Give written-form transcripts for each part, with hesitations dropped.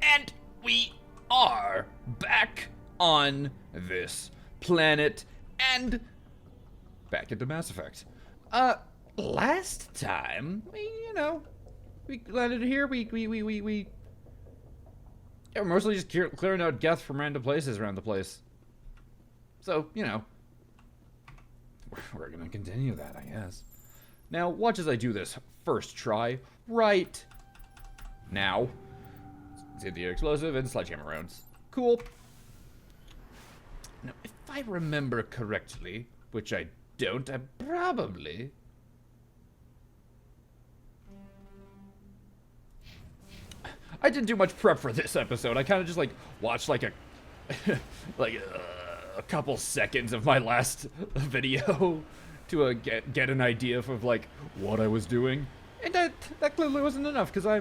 And we are back on this planet and back into Mass Effect. Last time, we landed here, we're mostly just clearing out Geth from random places around the place. So, we're gonna continue that, I guess. Now, watch as I do this first try, right now. Let's hit the explosive and sledgehammer rounds. Cool. Now, if I remember correctly, which I don't, I probably... I didn't do much prep for this episode. I kind of just, watched, a couple seconds of my last video to get an idea of, what I was doing. And that clearly wasn't enough, because I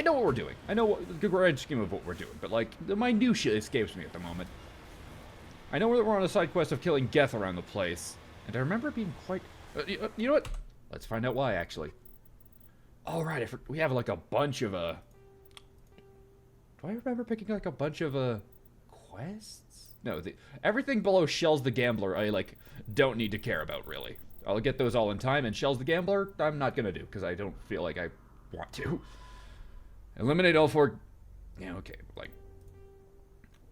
know what we're doing. I know the grand scheme of what we're doing, but, the minutiae escapes me at the moment. I know that we're on a side quest of killing Geth around the place, and I remember being quite... you know what? Let's find out why, actually. All right, we have, a bunch of, Do I remember picking, a bunch of, quests? No, everything below Shells the Gambler, I, don't need to care about, really. I'll get those all in time, and Shells the Gambler, I'm not gonna do, because I don't feel like I want to. Eliminate all 4... Yeah, okay,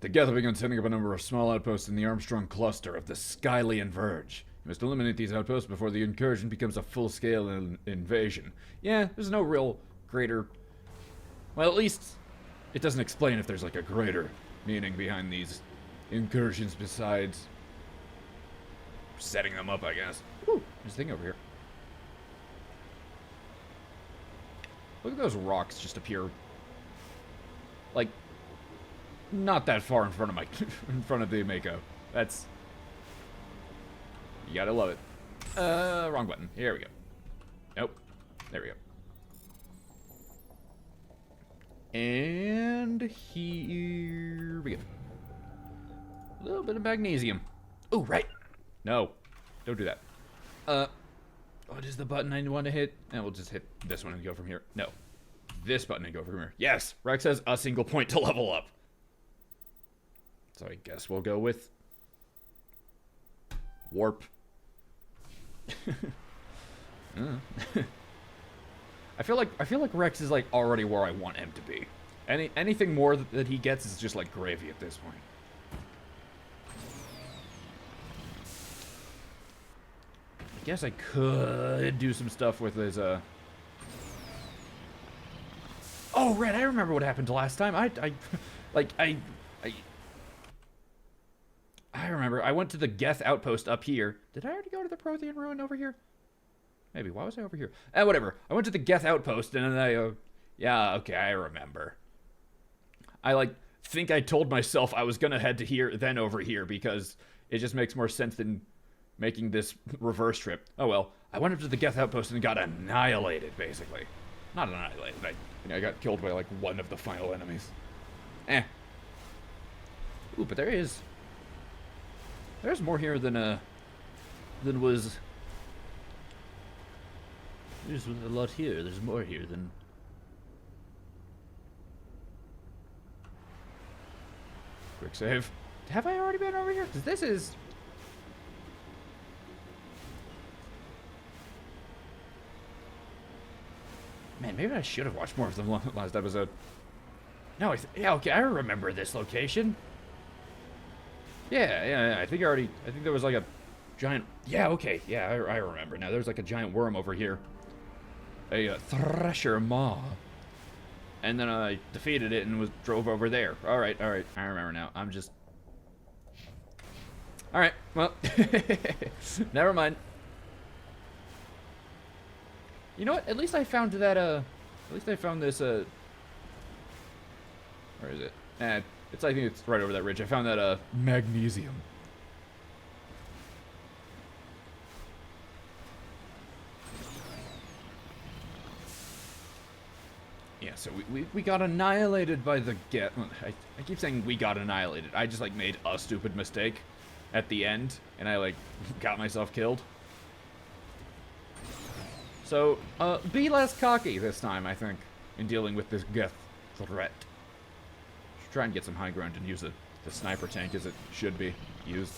The Geth have begun setting up a number of small outposts in the Armstrong cluster of the Skylian Verge. You must eliminate these outposts before the incursion becomes a full-scale invasion. Yeah, there's no real greater... Well, at least it doesn't explain if there's, a greater meaning behind these incursions besides setting them up, I guess. Ooh, there's a thing over here. Look at those rocks just appear. Not that far in front of in front of the Mako. That's... You gotta love it. Wrong button. Here we go. Nope. There we go. And here we go. A little bit of magnesium. Oh, right. No. Don't do that. What is the button I want to hit? And we'll just hit this one and go from here. No. This button and go from here. Yes! Rex has a single point to level up. So I guess we'll go with... Warp. I feel like Rex is already where I want him to be. Anything more that he gets is just gravy at this point. I guess I could do some stuff with his Oh, right, I remember what happened last time. I remember. I went to the Geth outpost up here. Did I already go to the Prothean ruin over here? Maybe. Why was I over here? Whatever. I went to the Geth outpost, and then yeah, okay, I remember. I, think I told myself I was gonna head to here, then over here, because it just makes more sense than making this reverse trip. Oh, well. I went up to the Geth outpost and got annihilated, basically. Not annihilated. I got killed by, one of the final enemies. Ooh, but there's more here than was... There's a lot here. There's more here than... Quick save. Have I already been over here? Because this is... Man, maybe I should have watched more of the last episode. No, yeah, okay, I remember this location. Yeah, I think there was a giant... Yeah, okay, yeah, I remember now. There's a giant worm over here. A Thresher Maw. And then I defeated it and drove over there. Alright, I remember now. I'm just... Alright, well, never mind. You know what? At least I found that, at least I found this, where is it? I think it's right over that ridge. I found that, magnesium. Yeah, so we got annihilated by the Geth. I keep saying we got annihilated. I just, made a stupid mistake at the end, and I, got myself killed. So, be less cocky this time, I think, in dealing with this Geth threat. Try and get some high ground and use the sniper tank as it should be used.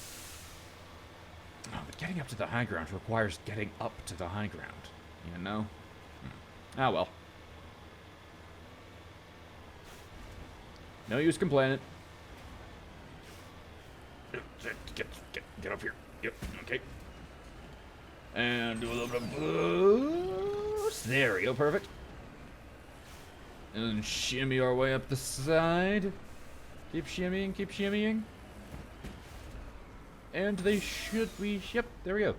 Oh, but getting up to the high ground requires getting up to the high ground. You know? Ah, well. No use complaining. Get up here. Yep, okay. And do a little bit of boost. There we go, perfect. And then shimmy our way up the side. Keep shimmying, keep shimmying. And they should be... Yep, there we go.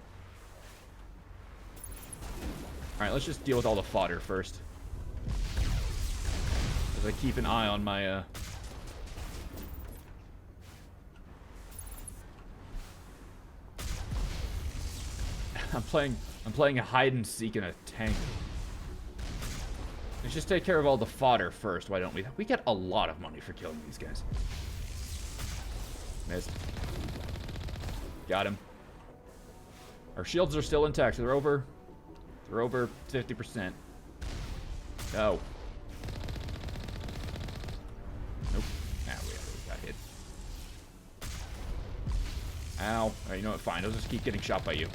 Alright, let's just deal with all the fodder first. As I keep an eye on my, I'm playing a hide and seek in a tank. Let's just take care of all the fodder first, why don't we? We get a lot of money for killing these guys. Missed. Got him. Our shields are still intact. They're over 50%. No. Nope. Ah, we got hit. Ow. Alright, you know what? Fine. I'll just keep getting shot by you.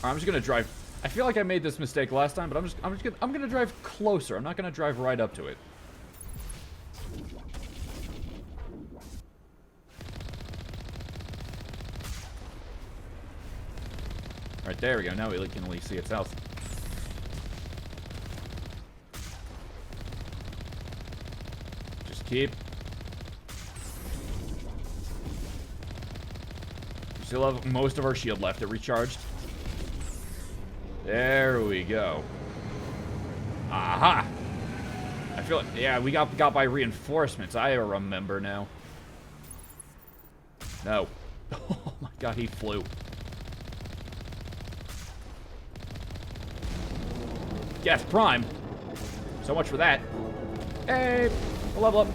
I'm just gonna drive. I feel like I made this mistake last time, but I'm gonna drive closer. I'm not gonna drive right up to it. Alright, there we go. Now we can at least see its health. Just keep. We still have most of our shield left. It recharged. There we go. Aha! I feel like, yeah, we got by reinforcements. I remember now. No. Oh my god, he flew. Geth Prime. So much for that. Hey, we'll level up.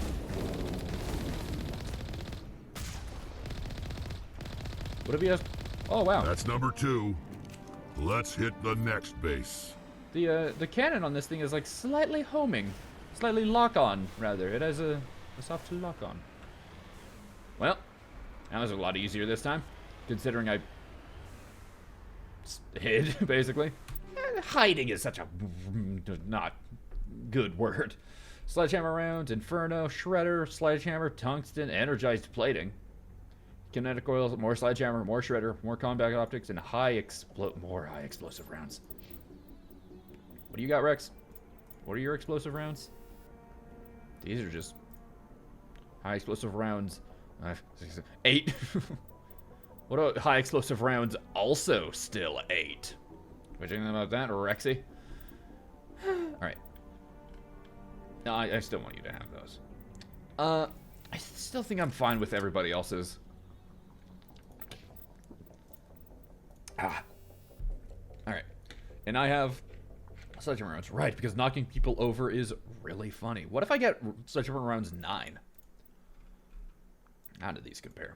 What if he has? Oh wow. That's number 2. Let's hit the next base. The cannon on this thing is like slightly homing, slightly lock-on rather. It has a soft lock-on. Well, that was a lot easier this time, considering I hid basically. Hiding is such a not good word. Sledgehammer rounds, Inferno, Shredder, Sledgehammer, Tungsten, Energized Plating. Kinetic oils, more Sledgehammer, more Shredder, more combat optics, and more high explosive rounds. What do you got, Rex? What are your explosive rounds? These are just high explosive rounds. 8. What are high explosive rounds also still 8? What do you think about that, Rexy? Alright. No, I still want you to have those. I still think I'm fine with everybody else's. Alright. And I have Sledgehammer rounds. Right, because knocking people over is really funny. What if I get Sledgehammer rounds 9? How do these compare?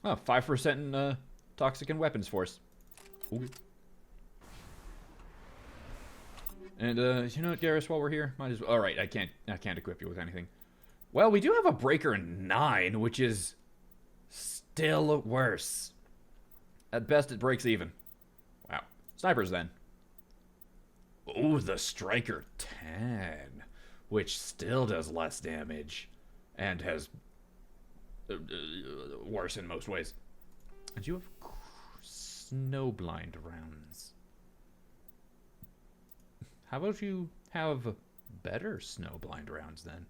Oh, 5% in toxic and weapons force. Ooh. And you know what, Garrus, while we're here, might as well. Alright, I can't equip you with anything. Well, we do have a breaker 9, which is still worse. At best, it breaks even. Wow. Snipers, then. Ooh, the Striker 10, which still does less damage and has worse in most ways. And you have Snowblind rounds. How about you have better Snowblind rounds, then?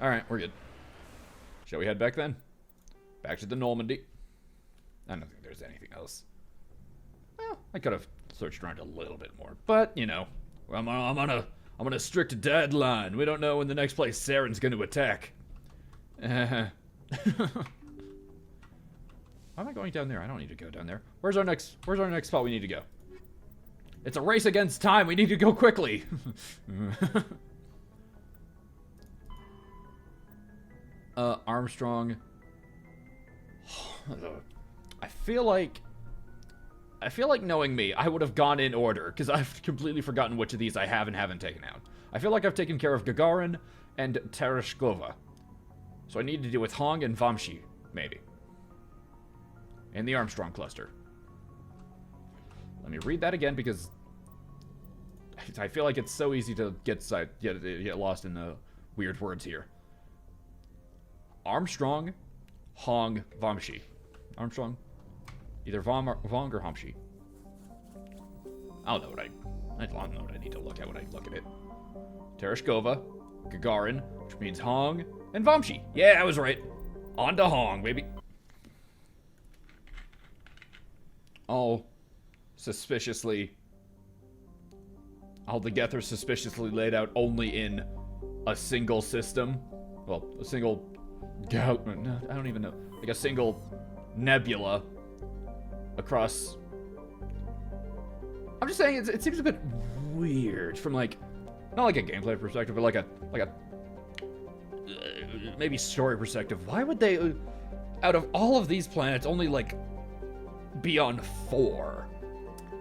Alright, we're good. Shall we head back, then? Back to the Normandy. I don't think there's anything else. Well, I could have searched around a little bit more. But, you know, I'm on a strict deadline. We don't know when the next place Saren's going to attack. Why am I going down there? I don't need to go down there. Where's our next spot we need to go? It's a race against time. We need to go quickly. Armstrong. I feel like I feel like, knowing me, I would have gone in order, because I've completely forgotten which of these I have and haven't taken out. I feel like I've taken care of Gagarin and Tereshkova. So I need to deal with Hong and Vamshi, maybe. And the Armstrong cluster. Let me read that again, because I feel like it's so easy to get lost in the weird words here. Armstrong, Hong, Vamshi. Armstrong, either Vong or Hamshi. I don't know what I need to look at when I look at it. Tereshkova, Gagarin, which means Hong, and Vamshi. Yeah, I was right. On to Hong, baby. All the Geth are suspiciously laid out only in a single system. Well, a single no, I don't even know. Like a single nebula across. I'm just saying it seems a bit weird from, like, not like a gameplay perspective, but like a maybe story perspective. Why would they, out of all of these planets, only like be on 4?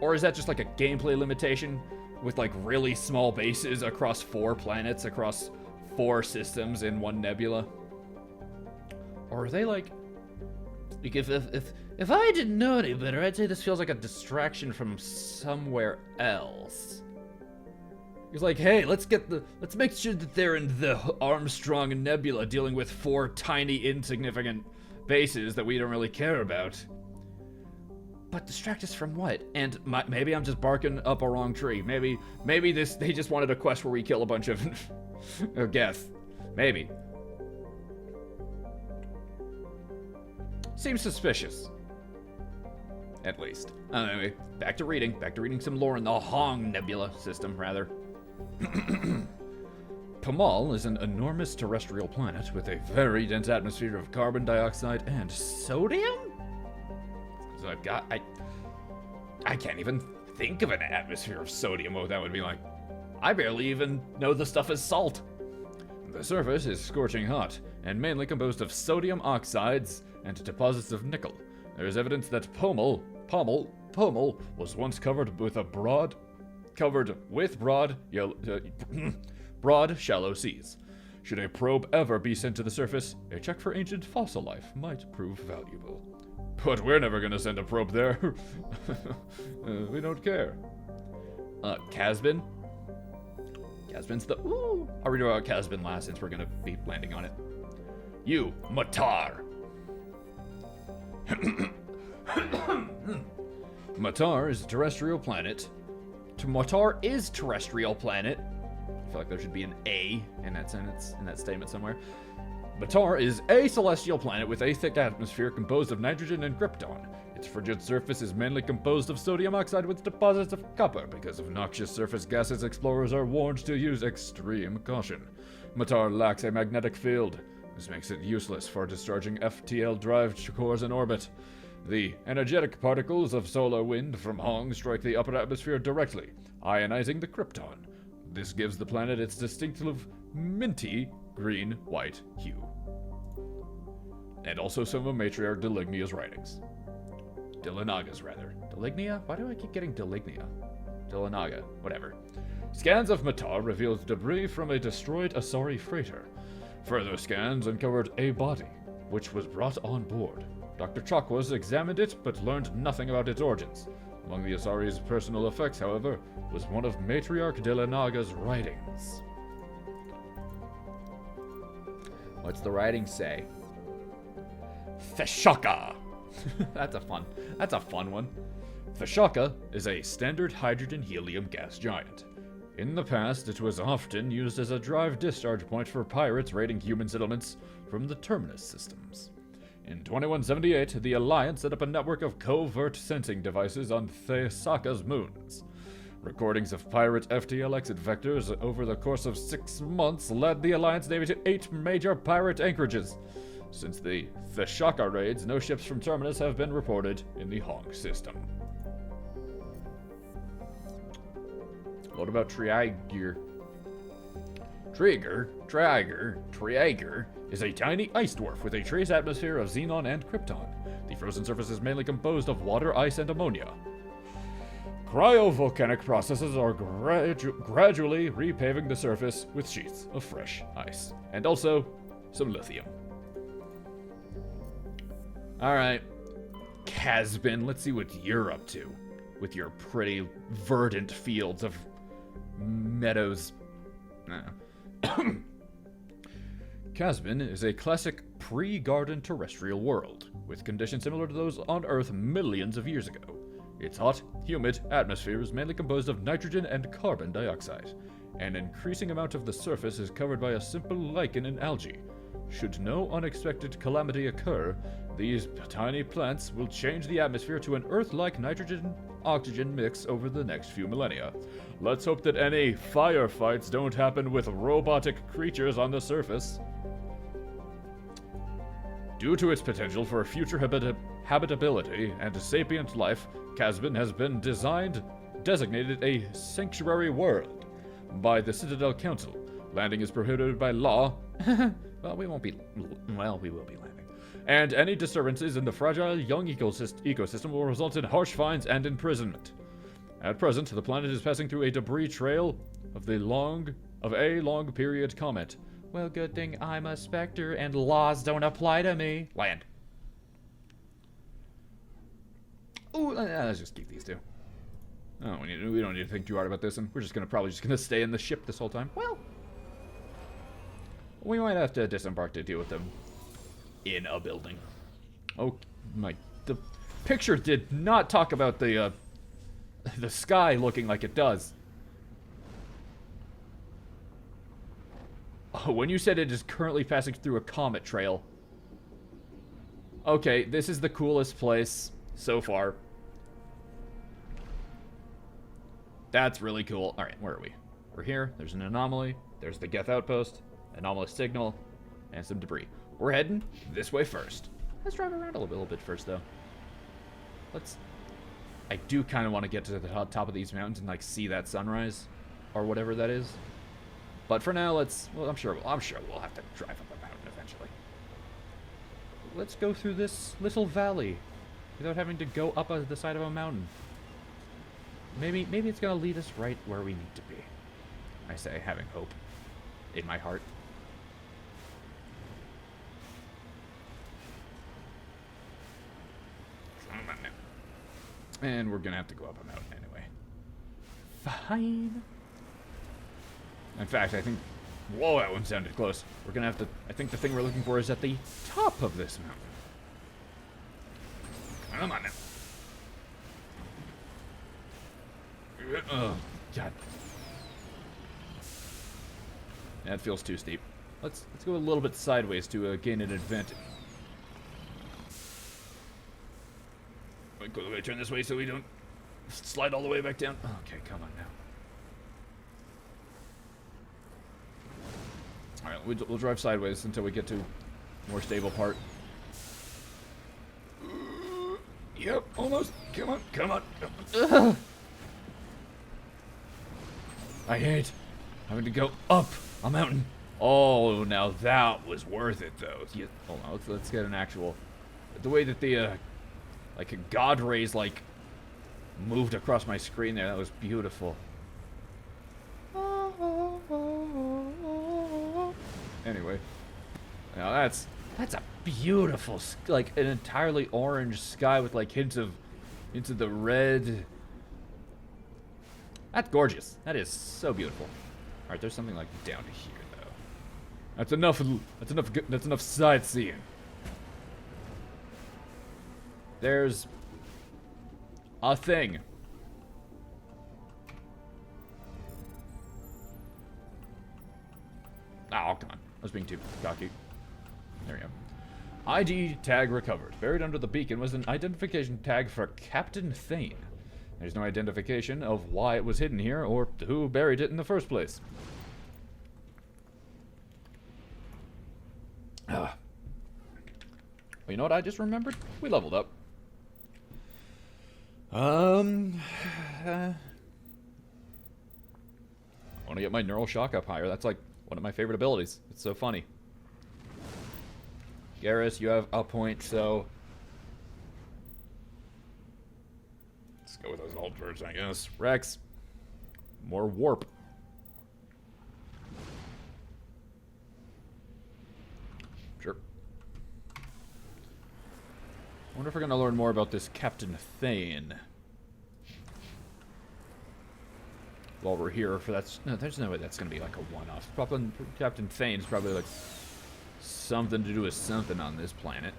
Or is that just like a gameplay limitation with like really small bases across 4 planets, across 4 systems in one nebula? Or are they like if I didn't know any better, I'd say this feels like a distraction from somewhere else. It's like, hey, let's make sure that they're in the Armstrong Nebula dealing with 4 tiny, insignificant bases that we don't really care about. But distract us from what? And maybe I'm just barking up a wrong tree. Maybe they just wanted a quest where we kill a bunch of Geth. Maybe. Seems suspicious. At least. Anyway, back to reading some lore in the Hong Nebula system, rather. Pamal is an enormous terrestrial planet with a very dense atmosphere of carbon dioxide and sodium? So I can't even think of an atmosphere of sodium, what that would be like. I barely even know the stuff is salt. The surface is scorching hot, and mainly composed of sodium oxides and deposits of nickel. There is evidence that Pommel was once covered with broad, shallow seas. Should a probe ever be sent to the surface, a check for ancient fossil life might prove valuable. But we're never gonna send a probe there. We don't care. Casbin. Casbin's the... Ooh! I'll read about Casbin last since we're gonna be landing on it. You, Matar. Matar is a terrestrial planet. Matar is terrestrial planet. I feel like there should be an A in that sentence, in that statement somewhere. Matar is a celestial planet with a thick atmosphere composed of nitrogen and krypton. Its frigid surface is mainly composed of sodium oxide with deposits of copper. Because of noxious surface gases, explorers are warned to use extreme caution. Matar lacks a magnetic field. This makes it useless for discharging FTL drive cores in orbit. The energetic particles of solar wind from Hong strike the upper atmosphere directly, ionizing the krypton. This gives the planet its distinctive minty green-white hue. And also some of Matriarch Delignia's writings. Delenaga's, rather. Delignia? Why do I keep getting Delignia? Delenaga. Whatever. Scans of Matar revealed debris from a destroyed Asari freighter. Further scans uncovered a body, which was brought on board. Dr. Chakwas examined it, but learned nothing about its origins. Among the Asari's personal effects, however, was one of Matriarch Delenaga's writings. What's the writing say? Theshaka! That's a fun one. Theshaka is a standard hydrogen-helium gas giant. In the past, it was often used as a drive-discharge point for pirates raiding human settlements from the Terminus systems. In 2178, the Alliance set up a network of covert sensing devices on Theshaka's moons. Recordings of pirate FTL exit vectors over the course of 6 months led the Alliance Navy to 8 major pirate anchorages. Since the Theshaka raids, no ships from Terminus have been reported in the Hong system. What about Triager? Triager is a tiny ice dwarf with a trace atmosphere of xenon and krypton. The frozen surface is mainly composed of water, ice, and ammonia. Cryovolcanic processes are gradually repaving the surface with sheets of fresh ice. And also, some lithium. Alright. Casbin, let's see what you're up to. With your pretty verdant fields of meadows. Casbin is a classic pre-garden terrestrial world, with conditions similar to those on Earth millions of years ago. Its hot, humid atmosphere is mainly composed of nitrogen and carbon dioxide. An increasing amount of the surface is covered by a simple lichen and algae. Should no unexpected calamity occur, these tiny plants will change the atmosphere to an Earth-like nitrogen-oxygen mix over the next few millennia. Let's hope that any firefights don't happen with robotic creatures on the surface. Due to its potential for future habitability and sapient life, Casbin has been designated a sanctuary world by the Citadel Council. Landing is prohibited by law. Well, we will be landing. And any disturbances in the fragile young ecosystem will result in harsh fines and imprisonment. At present, the planet is passing through a debris trail of a long period comet. Well, good thing I'm a specter and laws don't apply to me. Land. Ooh, let's just keep these two. Oh, we don't need to think too hard about this, and we're probably just gonna stay in the ship this whole time. Well, we might have to disembark to deal with them in a building. Oh the picture did not talk about the sky looking like it does. Oh, when you said it is currently passing through a comet trail. Okay, this is the coolest place so far. That's really cool. Alright, where are we? We're here. There's an anomaly. There's the Geth outpost. Anomalous signal. And some debris. We're heading this way first. Let's drive around a little bit first, though. I do kind of want to get to the top of these mountains and, like, see that sunrise. Or whatever that is. But for now, well, I'm sure we'll have to drive up a mountain eventually. Let's go through this little valley without having to go up the side of a mountain. Maybe it's gonna lead us right where we need to be. I say, having hope in my heart. And we're gonna have to go up a mountain anyway. Fine. In fact, I think... Whoa, that one sounded close. We're gonna have to... I think the thing we're looking for is at the top of this mountain. Come on now. Oh, God. That feels too steep. Let's go a little bit sideways to gain an advantage. Wait, go the way, turn this way so we don't slide all the way back down. Okay, come on now. Alright, we'll drive sideways until we get to a more stable part. Yep, almost. Come on, come on. Ugh. I hate having to go up a mountain. Oh, now that was worth it, though. Yeah, hold on, let's get an actual... The way that the, like, God rays, like, moved across my screen there, that was beautiful. Anyway, now that's a beautiful, like, an entirely orange sky with, like, hints of the red. That's gorgeous. That is so beautiful. All right, there's something like down here though. That's enough sightseeing. There's a thing. Oh, come on. I was being too cocky. There we go. ID tag recovered. Buried under the beacon was an identification tag for Captain Thane. There's no identification of why it was hidden here or who buried it in the first place. Well, you know what I just remembered? We leveled up. I want to get my neural shock up higher. That's like one of my favorite abilities. It's so funny. Garrus, you have a point, so Let's go with those altars, I guess. Rex. More warp. Sure. I wonder if we're going to learn more about this Captain Thane. While we're here, for that's no, there's no way that's going to be like a one-off. Captain Thane's probably like something to do with something on this planet.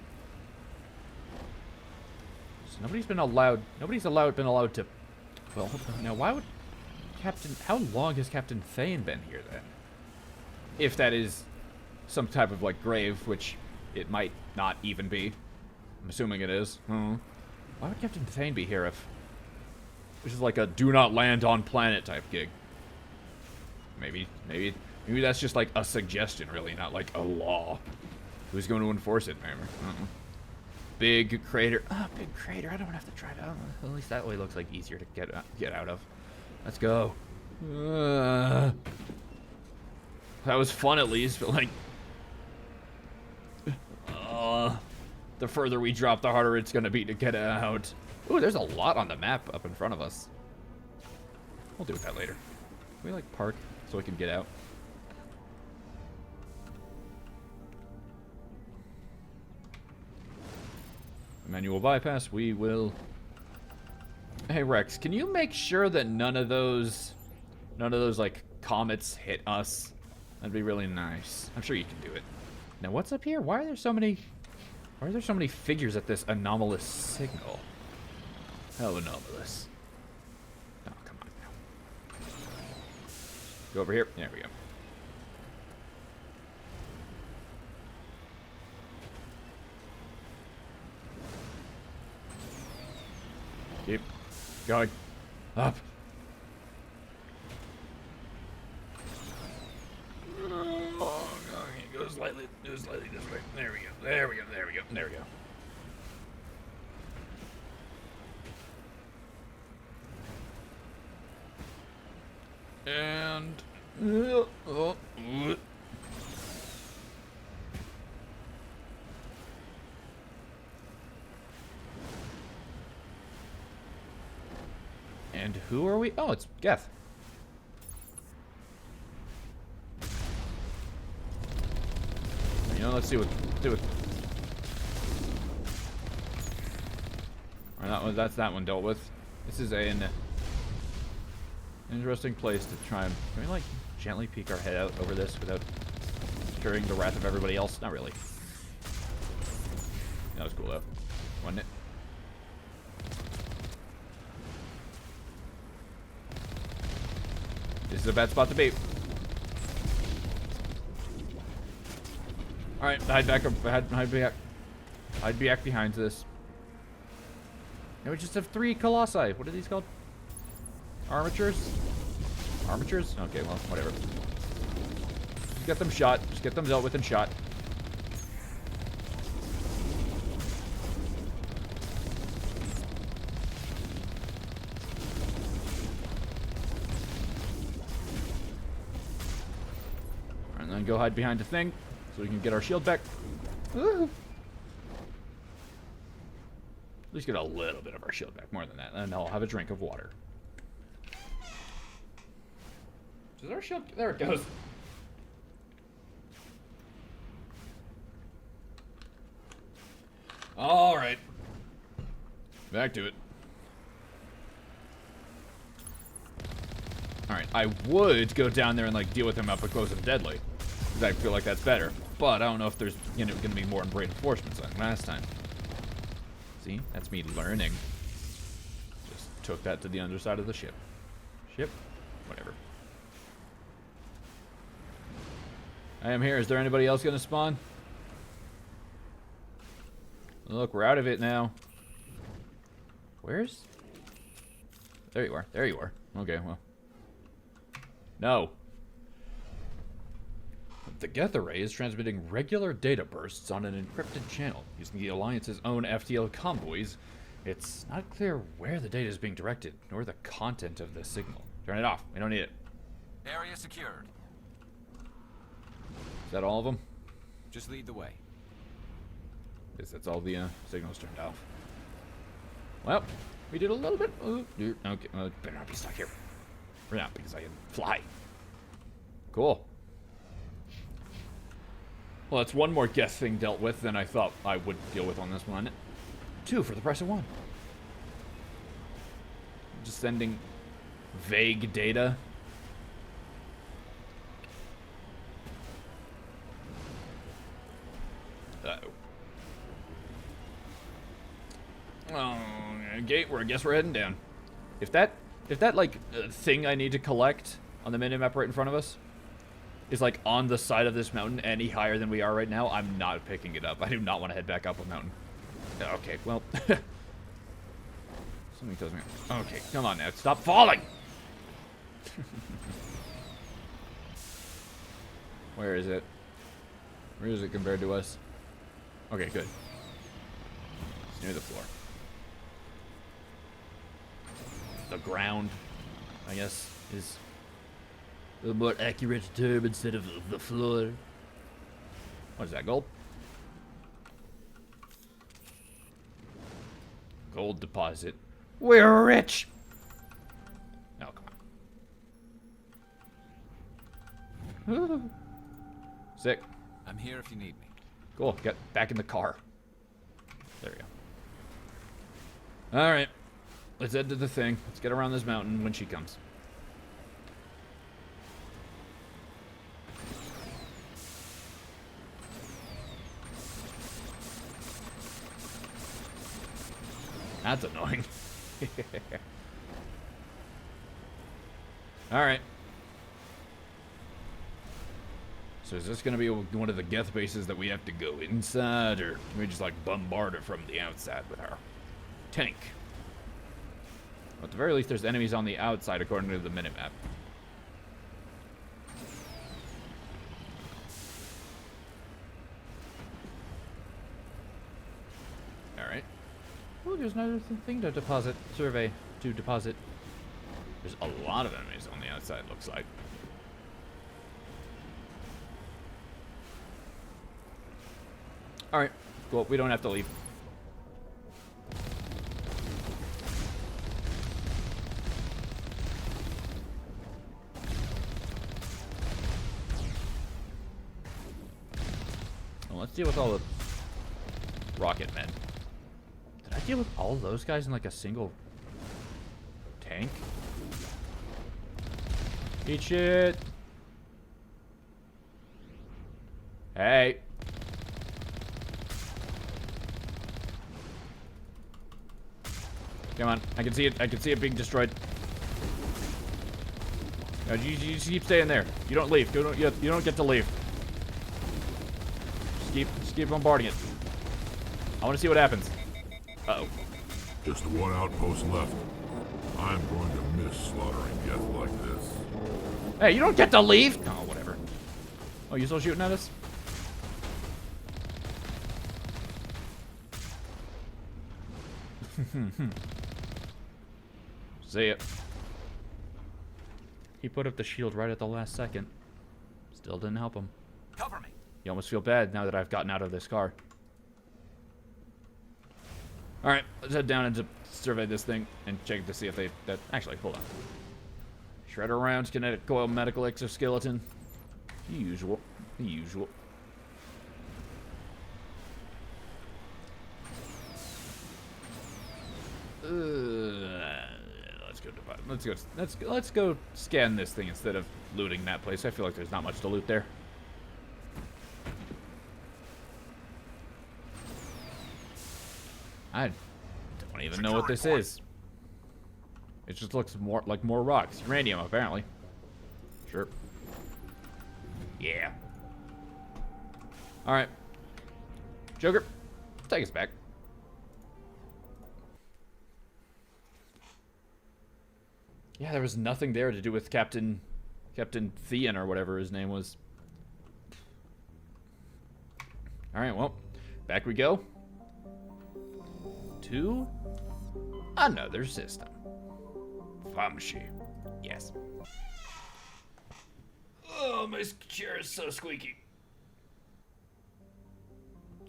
So nobody's been allowed to. Well, now why would how long has Captain Thane been here then? If that is some type of like grave, which it might not even be. I'm assuming it is. Why would Captain Thane be here if this is like a do not land on planet type gig? Maybe that's just like a suggestion, really, not like a law. Who's going to enforce it? Remember? Big crater. Big crater. I don't have to try it out. At least that way looks like easier to get out of. Let's go. That was fun at least, but like, the further we drop, the harder it's gonna be to get out. Ooh, there's a lot on the map up in front of us. We'll deal with that later. Can we like park so we can get out? Manual bypass, we will. Hey Rex, can you make sure that none of those like comets hit us? That'd be really nice. I'm sure you can do it. Now what's up here? Why are there so many figures at this anomalous signal? How anomalous. Oh, come on now. Go over here. There we go. Keep going. Up. Oh, go slightly this way. There we go. There we go. And and who are we? Oh, it's Geth. You know, let's see what do it. Alright, that's that one dealt with. This is an interesting place to try and... Can we, like, gently peek our head out over this without stirring the wrath of everybody else? Not really. That was cool, though. Wasn't it? This is a bad spot to be. Alright, hide back behind this. Now we just have 3 colossi. What are these called? Armatures? Armatures? Okay, well, whatever. Just get them shot. Just get them dealt with and shot. And then go hide behind the thing so we can get our shield back. Woo! At least get a little bit of our shield back, more than that. And I'll have a drink of water. Does our shield... There it goes. Alright. Back to it. Alright, I would go down there and, like, deal with him up close and deadly. Because I feel like that's better. But I don't know if there's, you know, gonna be more reinforcements like last time. See? That's me learning. Just took that to the underside of the ship. Whatever. I am here. Is there anybody else gonna spawn? Look, we're out of it now. Where's... There you are. There you are. Okay, well. No. The Geth array is transmitting regular data bursts on an encrypted channel using the Alliance's own FTL convoys. It's not clear where the data is being directed, nor the content of the signal. Turn it off. We don't need it. Area secured. Is that all of them? Just lead the way. Yes, that's all the signals turned off. Well, We did a little bit. Okay, better not be stuck here. Or not, because I can fly. Cool. Well, that's one more Geth thing dealt with than I thought I would deal with on this one. 2 for the price of 1. Just sending vague data. Uh-oh. Oh, gate. I guess we're heading down. If that like thing I need to collect on the minimap right in front of us is like on the side of this mountain any higher than we are right now, I'm not picking it up. I do not want to head back up a mountain. Okay, well, something tells me. Okay, come on now, stop falling. Where is it? Where is it compared to us? Okay, good. It's near the floor. The ground, I guess, is a more accurate term instead of the floor. What is that, gold? Gold deposit. We're rich! Oh, come on. Sick. I'm here if you need me. Cool, get back in the car. There we go. Alright. Let's head to the thing. Let's get around this mountain when she comes. That's annoying. Alright. So is this going to be one of the Geth bases that we have to go inside, or can we just like bombard it from the outside with our tank? At the very least, there's enemies on the outside according to the minimap. Alright. Oh, there's another thing to deposit. Survey to deposit. There's a lot of enemies on the outside, looks like. Alright. Cool. We don't have to leave. Well, let's deal with all the rocket men. Did I deal with all those guys in like a single tank? Eat shit. Hey. Come on, I can see it. I can see it being destroyed. No, you just keep staying there. You don't leave. You don't get to leave. Just keep bombarding it. I want to see what happens. Uh-oh. Just one outpost left. I'm going to miss slaughtering Geth like this. Hey, you don't get to leave. Oh, whatever. Oh, you still shooting at us? See it. He put up the shield right at the last second. Still didn't help him. Cover me. You almost feel bad now that I've gotten out of this car. Alright, let's head down and survey this thing and check to see if actually, hold on. Shredder rounds, kinetic coil, medical exoskeleton. The usual. The usual. Let's go scan this thing instead of looting that place. I feel like there's not much to loot there. I don't even know what this is. It just looks more like more rocks. Uranium, apparently. Sure. Yeah. Alright. Joker, take us back. Yeah, there was nothing there to do with Captain Thean or whatever his name was. Alright, well, back we go. To another system. Famshi. Yes. Oh, my chair is so squeaky.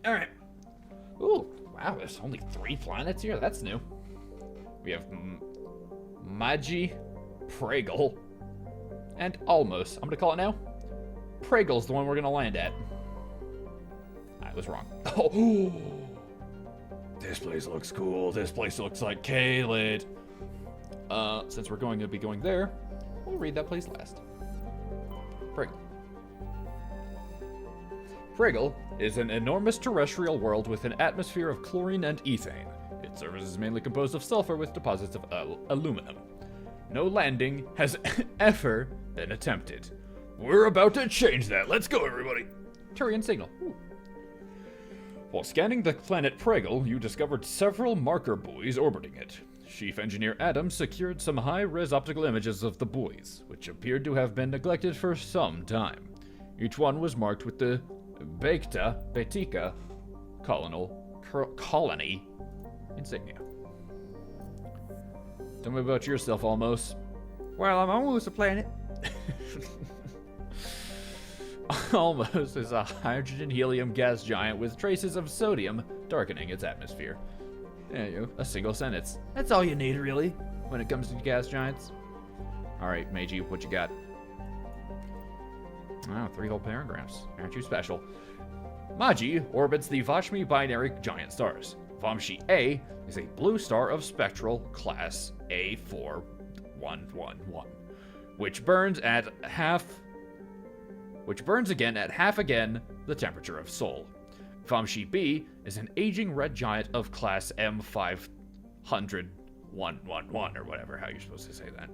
Alright. Ooh, wow, there's only 3 planets here? That's new. We have Magi, Pragal, and Almos. I'm going to call it now. Pragal's the one we're going to land at. I was wrong. Oh, this place looks cool. This place looks like Caelid. Since we're going to be going there, we'll read that place last. Pragal. Pragal is an enormous terrestrial world with an atmosphere of chlorine and ethane. Its surface is mainly composed of sulfur with deposits of aluminum. No landing has ever been attempted. We're about to change that. Let's go, everybody. Turian signal. Ooh. While scanning the planet Pragal, you discovered several marker buoys orbiting it. Chief Engineer Adams secured some high-res optical images of the buoys, which appeared to have been neglected for some time. Each one was marked with the Betika colony insignia. Tell me about yourself, Almos. Well, I'm almost a planet. Almos is a hydrogen-helium gas giant with traces of sodium darkening its atmosphere. There you go. A single sentence. That's all you need, really, when it comes to gas giants. Alright, Meiji, what you got? Oh, 3 whole paragraphs. Aren't you special? Magi orbits the Vashmi binary giant stars. Vamshi A is a blue star of spectral class A4111, which burns again at half again the temperature of Sol. Vamshi B is an aging red giant of class M500111, or whatever, how you're supposed to say that.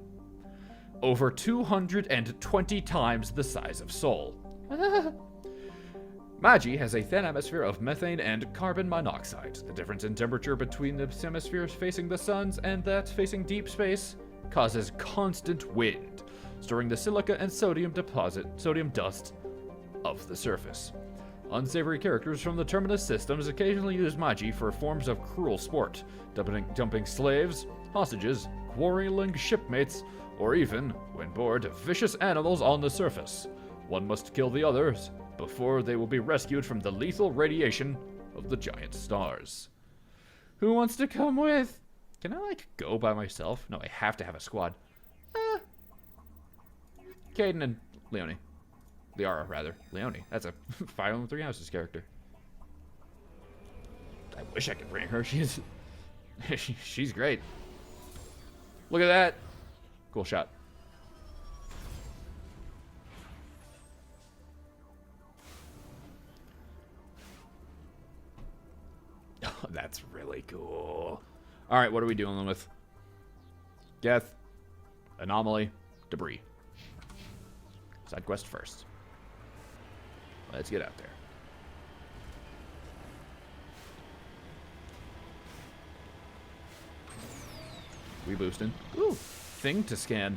Over 220 times the size of Sol. Magi has a thin atmosphere of methane and carbon monoxide. The difference in temperature between the hemispheres facing the suns and that facing deep space causes constant wind, storing the silica and sodium dust of the surface. Unsavory characters from the Terminus systems occasionally use Magi for forms of cruel sport, dumping slaves, hostages, quarreling shipmates, or even, when bored, vicious animals on the surface. One must kill the others before they will be rescued from the lethal radiation of the giant stars. Who wants to come with? Can I, go by myself? No, I have to have a squad. Caden and Leonie. Liara, rather. Leonie. That's a Fire Emblem Three Houses character. I wish I could bring her. She's great. Look at that. Cool shot. Oh, that's really cool. All right, what are we dealing with? Geth, anomaly, debris. Side quest first. Let's get out there. We boosting. Ooh, thing to scan.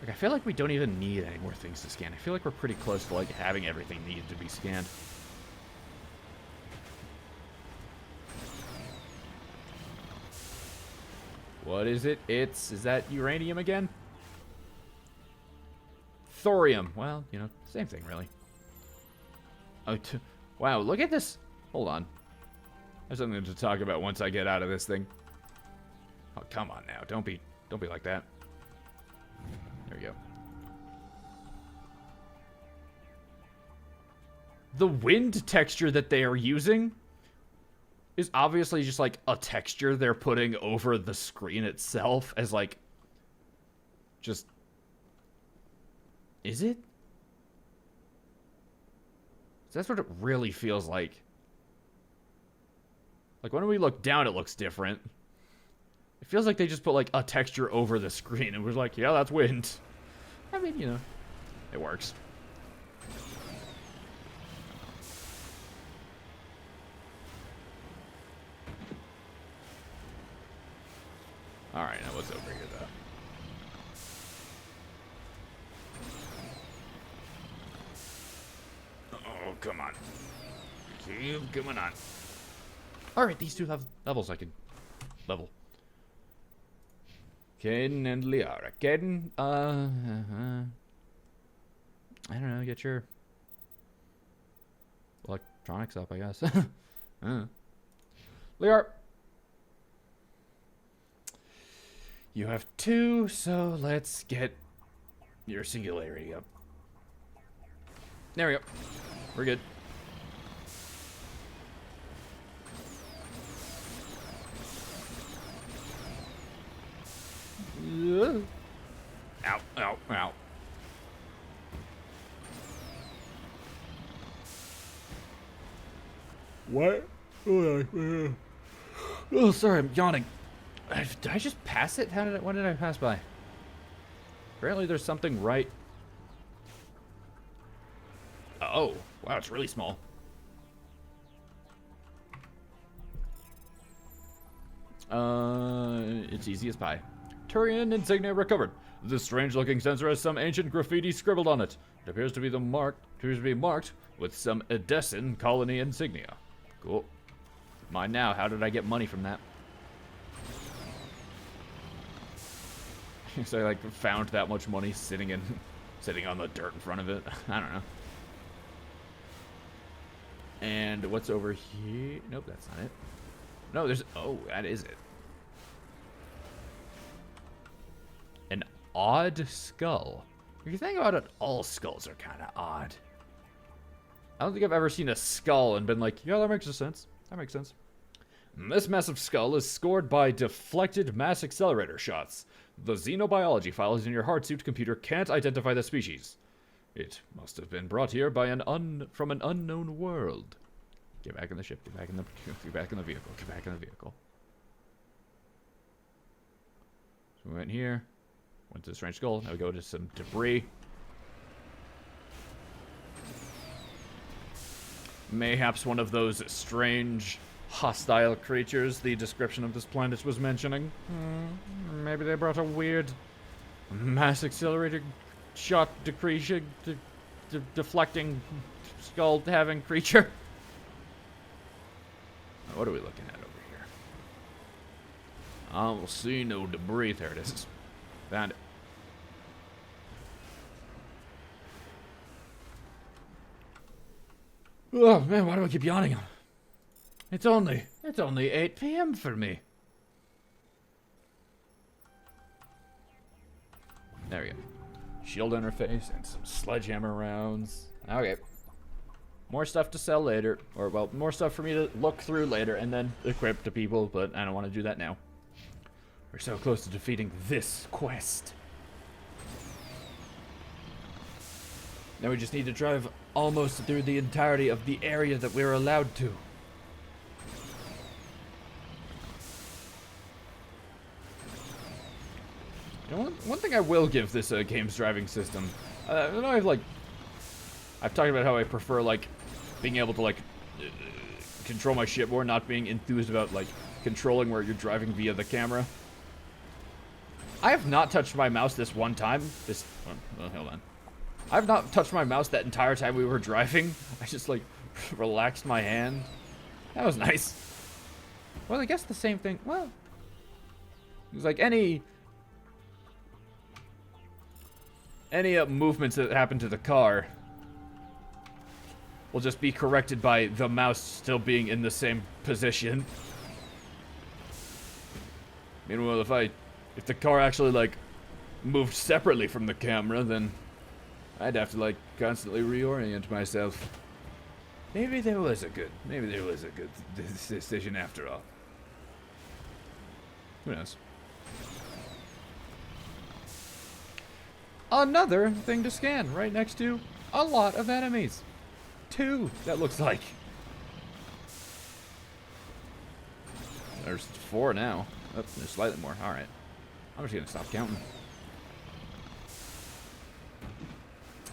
Like, I feel like we don't even need any more things to scan. I feel like we're pretty close to, like, having everything needed to be scanned. What is it? Is that uranium again? Thorium. Well, you know, same thing, really. Oh, wow, look at this. Hold on. There's something to talk about once I get out of this thing. Oh, come on now. Don't be like that. There we go. The wind texture that they are using is obviously just like a texture they're putting over the screen itself as like just... Is it? That's what it really feels like. Like when we look down, it looks different. It feels like they just put like a texture over the screen and was like, yeah, that's wind. I mean, you know, it works. All right, now what's over here, though? Oh, come on. Keep coming on. All right, these two have levels I can level. Caden and Liara. Caden, I don't know, get your electronics up, I guess. Liara. You have 2, so let's get your singularity up. There we go. We're good. Ow, ow, ow. What? Oh, sorry, I'm yawning. Did I just pass it? When did I pass by? Apparently there's something right. Oh, wow, it's really small. It's easy as pie. Turian insignia recovered. This strange-looking sensor has some ancient graffiti scribbled on it. It appears to be marked with some Edessan colony insignia. Cool. Mine now. How did I get money from that? So I like found that much money sitting on the dirt in front of it. I don't know. And what's over here? Nope, that's not it. No, there's... Oh, that is it. An odd skull. If you think about it, all skulls are kind of odd. I don't think I've ever seen a skull and been like, yeah, that makes sense. That makes sense. This massive skull is scored by deflected mass accelerator shots. The xenobiology files in your hardsuit computer can't identify the species. It must have been brought here by from an unknown world. Get back in the ship. Get back in the vehicle. Get back in the vehicle. So we went here. Went to the strange skull. Now we go to some debris. Mayhaps one of those strange, hostile creatures the description of this planet was mentioning. Maybe they brought a weird mass accelerated shot deflecting skull having creature. What are we looking at over here? I don't see no debris. There it is. Found it. Oh man, why do I keep yawning? It's only 8 p.m. for me. There we go. Shield interface and some sledgehammer rounds. Okay. More stuff to sell later. Or, well, more stuff for me to look through later and then equip to people, but I don't want to do that now. We're so close to defeating this quest. Now we just need to drive almost through the entirety of the area that we're allowed to. You know, one thing I will give this game's driving system, I know I've talked about how I prefer like being able to control my ship more, not being enthused about controlling where you're driving via the camera. I have not touched my mouse this one time. Well, hold on. I've not touched my mouse that entire time we were driving. I just relaxed my hand. That was nice. Well, I guess the same thing. Well, it was like any movements that happen to the car will just be corrected by the mouse still being in the same position. Meanwhile, if the car actually moved separately from the camera, then I'd have to constantly reorient myself. Maybe there was a good decision after all. Who knows? Another thing to scan right next to a lot of enemies. 2, that looks like. There's 4 now. Oh, there's slightly more. Alright. I'm just gonna stop counting.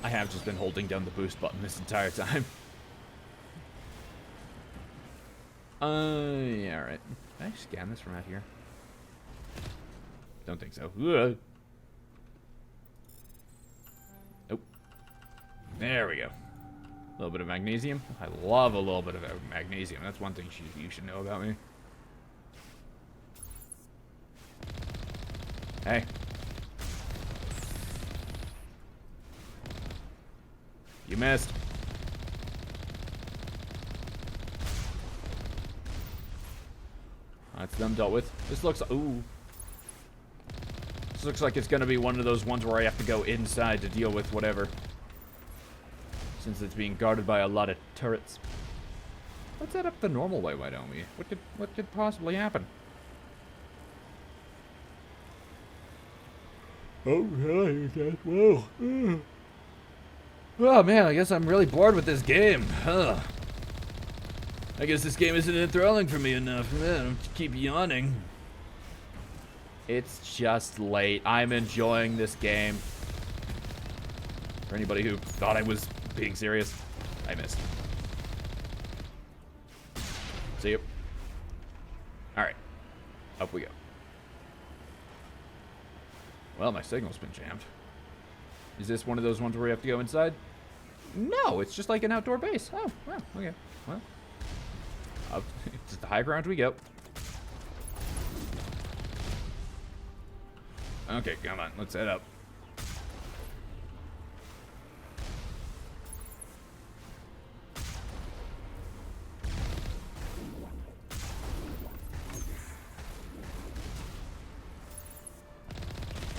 I have just been holding down the boost button this entire time. Yeah, alright. Can I scan this from out here? Don't think so. Ugh. Nope. There we go. A little bit of magnesium. I love a little bit of magnesium. That's one thing you should know about me. Hey. You missed. That's them dealt with. This looks... Ooh. This looks like it's gonna be one of those ones where I have to go inside to deal with whatever. Since it's being guarded by a lot of turrets. Let's head up the normal way, why don't we? What could possibly happen? Oh, well. Oh man, I guess I'm really bored with this game. Huh. I guess this game isn't enthralling for me enough. Man, I keep yawning. It's just late. I'm enjoying this game. For anybody who thought I was being serious, I missed. See you. Alright. Up we go. Well, my signal's been jammed. Is this one of those ones where we have to go inside? No, it's just like an outdoor base. Oh, well, okay. Well, it's the high ground we go. Okay, come on. Let's head up.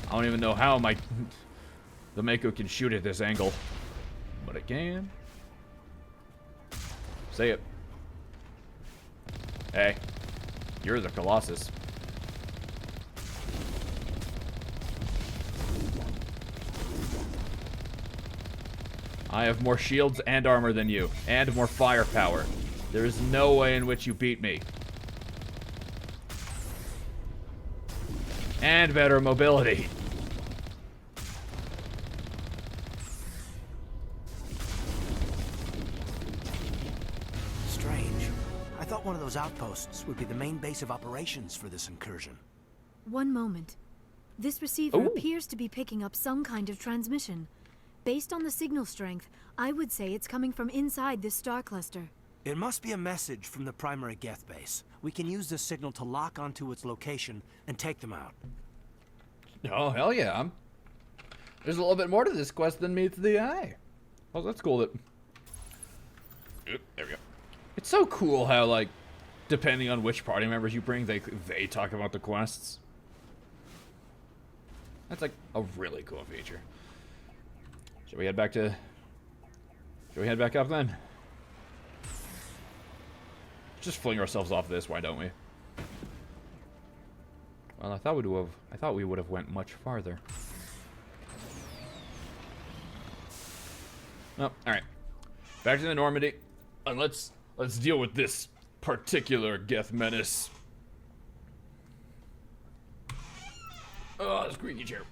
I don't even know how the Mako can shoot at this angle, but it can. Say it. Hey, you're the Colossus. I have more shields and armor than you, and more firepower. There is no way in which you beat me. And better mobility. Strange. I thought one of those outposts would be the main base of operations for this incursion. One moment. This receiver Ooh. appears to be picking up some kind of transmission. Based on the signal strength, I would say it's coming from inside this star cluster. It must be a message from the primary Geth base. We can use this signal to lock onto its location and take them out. Oh, hell yeah. There's a little bit more to this quest than meets the eye. Oh, that's cool that... Oop, there we go. It's so cool how, like, depending on which party members you bring, they talk about the quests. That's, like, a really cool feature. Should we head back up then? Just fling ourselves off this, why don't we? Well, I thought we would have went much farther. Oh, all right. Back to the Normandy, and let's deal with this particular Geth menace. Oh, the squeaky chair.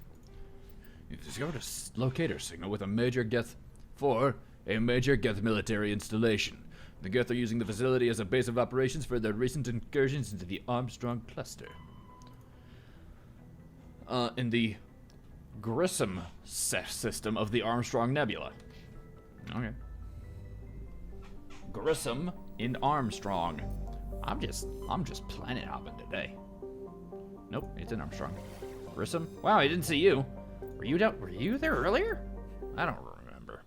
You've discovered a locator signal with a major Geth military installation. The Geth are using the facility as a base of operations for their recent incursions into the Armstrong cluster. In the Grissom system of the Armstrong Nebula. Okay. Grissom in Armstrong. I'm just planet hopping today. Nope, it's in Armstrong. Grissom? Wow, I didn't see you. Were you there earlier? I don't remember.